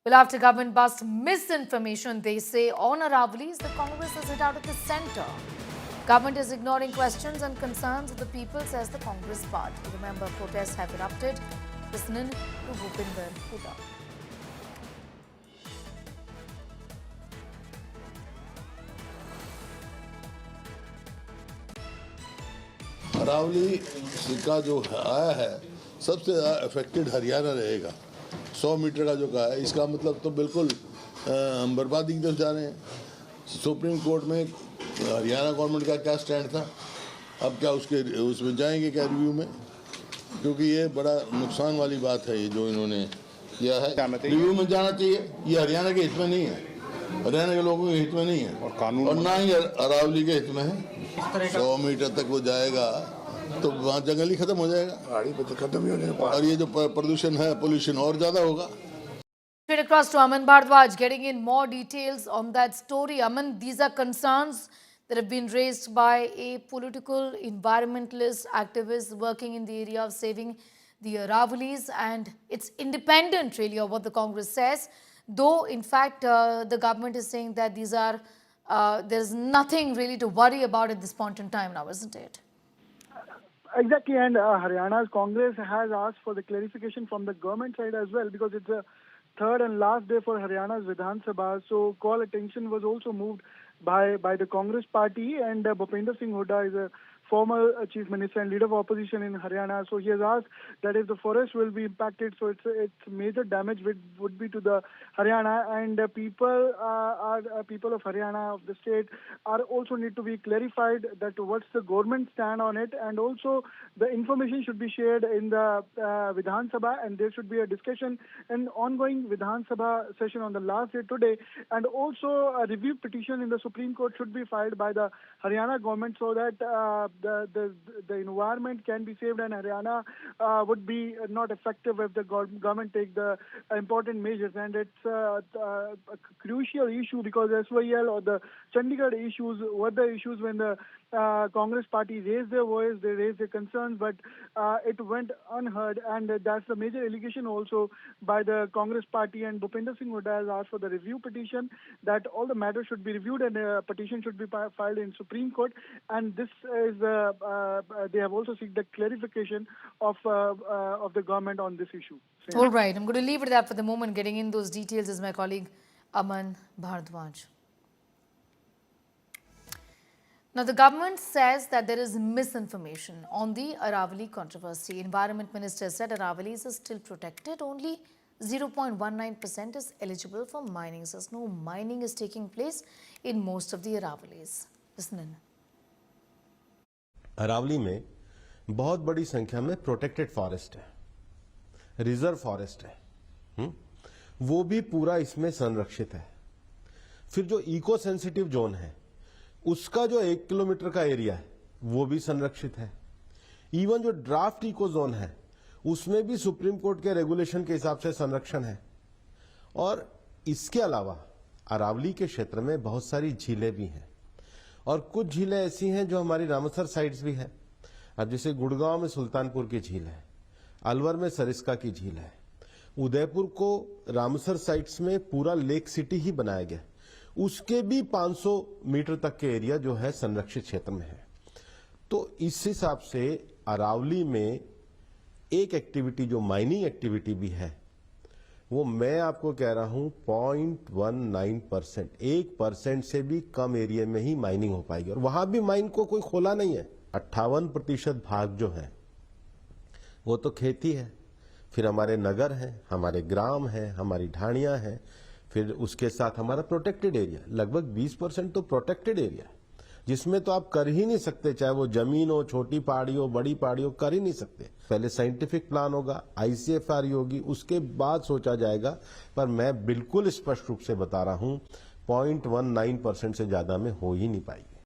Well, after government busts misinformation, they say, on Aravali's, the Congress is hit out of the centre. Government is ignoring questions and concerns of the people, says the Congress party. Remember, protests have erupted. Listening to Bhupinder Hooda. Aravalli का जो आया है सबसे ज़्यादा affected Haryana रहेगा। 100 metre का जो कहा है, इसका मतलब तो बिल्कुल हम बर्बादी की तरफ जा रहे हैं। सुप्रीम कोर्ट में हरियाणा गवर्नमेंट का क्या स्टैंड था, अब क्या उसमें जाएंगे क्या रिव्यू में, क्योंकि ये बड़ा नुकसान वाली बात है। ये जो इन्होंने किया है, रिव्यू में जाना चाहिए। ये हरियाणा के हित में नहीं है, हरियाणा के लोगों के हित में नहीं है और ना ही अरावली के हित में है। 100 मीटर तक वो जाएगा तो वहाँ जंगल ही खत्म हो जाएगा, खत्म ही हो जाएगा और ये जो प्रदूषण है, पोल्यूशन और ज्यादा होगा। Straight across to Aman Bhardwaj, getting in more details on that story. Aman, these are concerns that have been raised by a political environmentalist activist working in the area of saving the Aravalis, and it's independent really of what the Congress says. Though, in fact, the government is saying that these are there's nothing really to worry about at this point in time now, isn't it? Exactly, and Haryana's Congress has asked for the clarification from the government side as well, because it's a third and last day for Haryana's Vidhan Sabha. So call attention was also moved by the Congress party, and Bhupinder Singh Hooda is a former chief minister and leader of opposition in Haryana. So he has asked that if the forest will be impacted, so it's major damage would be to the Haryana, and people of Haryana, of the state, are also need to be clarified that what's the government stand on it, and also the information should be shared in the Vidhan Sabha, and there should be a discussion and ongoing Vidhan Sabha session on the last day today, and also a review petition in the Supreme Court should be filed by the Haryana government, so that the environment can be saved, and Haryana would be not effective if the government take the important measures. And it's a crucial issue, because SYL or the Chandigarh issues were the issues when the Congress party raised their voice, they raised their concerns, but it went unheard, and that's the major allegation also by the Congress party. And Bhupinder Singh Hooda has asked for the review petition, that all the matters should be reviewed, and a petition should be filed in Supreme Court. And this is they have also seek the clarification of the government on this issue. All right, I'm going to leave it at that for the moment. Getting in those details is my colleague Aman Bhardwaj. Now, the government says that there is misinformation on the Aravali controversy. Environment Minister said Aravalis is still protected. Only 0.19% is eligible for mining. Says no mining is taking place in most of the Aravalis. Listen in. Aravalli में बहुत बड़ी संख्या में protected forest है, reserve forest है, वो भी पूरा इसमें संरक्षित है। फिर जो इको सेंसिटिव जोन है उसका जो 1 किलोमीटर का एरिया है वो भी संरक्षित है। इवन जो ड्राफ्ट इको जोन है उसमें भी सुप्रीम कोर्ट के रेगुलेशन के हिसाब से संरक्षण है। और इसके अलावा अरावली के क्षेत्र में बहुत सारी झीलें भी हैं, और कुछ झीलें ऐसी हैं जो हमारी रामसर साइट्स भी है। अब जैसे गुड़गांव में सुल्तानपुर की झील है, अलवर में सरिस्का की झील है, उदयपुर को रामसर साइट्स में पूरा लेक सिटी ही बनाया गया, उसके भी 500 मीटर तक के एरिया जो है संरक्षित क्षेत्र में है। तो इस हिसाब से अरावली में एक एक्टिविटी जो माइनिंग एक्टिविटी भी है वो मैं आपको कह रहा हूं 0.19%, 1% से भी कम एरिया में ही माइनिंग हो पाएगी, और वहां भी माइन को कोई खोला नहीं है। 58% भाग जो है वो तो खेती है, फिर हमारे नगर हैं, हमारे ग्राम हैं, हमारी ढाणियां हैं, फिर उसके साथ हमारा प्रोटेक्टेड एरिया, लगभग 20% तो प्रोटेक्टेड एरिया है, जिसमें तो आप कर ही नहीं सकते, चाहे वो जमीन हो, छोटी पहाड़ी हो, बड़ी पहाड़ी हो, कर ही नहीं सकते। पहले साइंटिफिक प्लान होगा, ICFR होगी, उसके बाद सोचा जाएगा। पर मैं बिल्कुल स्पष्ट रूप से बता रहा हूं 0.19% से ज्यादा में हो ही नहीं पाएगी।